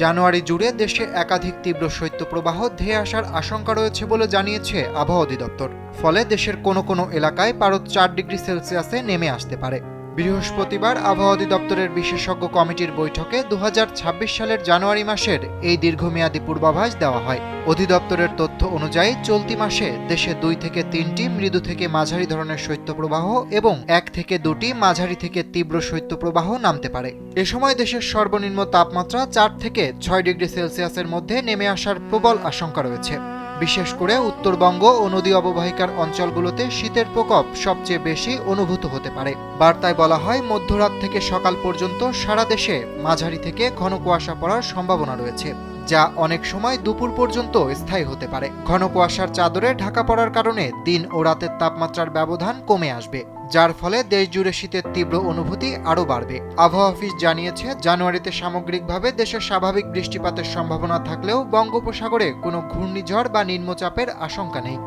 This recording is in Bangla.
জানুয়ারি জুড়ে দেশে একাধিক তীব্র শৈত্যপ্রবাহ ধেয়ে আসার আশঙ্কা রয়েছে বলে জানিয়েছে আবহাওয়া অধিদপ্তর। ফলে দেশের কোনো কোনো এলাকায় পারদ 4 ডিগ্রি সেলসিয়াসে নেমে আসতে পারে। বৃহস্পতিবার আবহাওয়া অধিদপ্তরের বিশেষজ্ঞ কমিটির বৈঠকে 2026 সালের জানুয়ারি মাসের এই দীর্ঘমেয়াদী পূর্বাভাস দেওয়া হয়। অধিদপ্তরের তথ্য অনুযায়ী চলতি মাসে দেশে 2 থেকে 3টি মৃদু থেকে মাঝারি ধরনের শৈত্যপ্রবাহ এবং 1 থেকে 2টি মাঝারি থেকে তীব্র শৈত্যপ্রবাহ নামতে পারে। এ সময় দেশের সর্বনিম্ন তাপমাত্রা 4 থেকে 6 ডিগ্রি সেলসিয়াসের মধ্যে নেমে আসার প্রবল আশঙ্কা রয়েছে। বিশেষ করে উত্তরবঙ্গ ও নদী অববাহিকার অঞ্চলগুলোতে শীতের প্রকোপ সবচেয়ে বেশি অনুভূত হতে পারে। বার্তায় বলা হয়, মধ্যরাত থেকে সকাল পর্যন্ত সারা দেশে মাঝারি থেকে ঘন কুয়াশা পড়ার সম্ভাবনা রয়েছে, যা অনেক সময় দুপুর পর্যন্ত স্থায়ী হতে পারে। ঘন কুয়াশার চাদরে ঢাকা পড়ার কারণে দিন ও রাতের তাপমাত্রার ব্যবধান কমে আসবে, যার ফলে দেশজুড়ে শীতের তীব্র অনুভূতি আরও বাড়বে। আবহাওয়া অফিস জানিয়েছে, জানুয়ারিতে সামগ্রিকভাবে দেশের স্বাভাবিক বৃষ্টিপাতের সম্ভাবনা থাকলেও বঙ্গোপসাগরে কোনো ঘূর্ণিঝড় বা নিম্নচাপের আশঙ্কা নেই।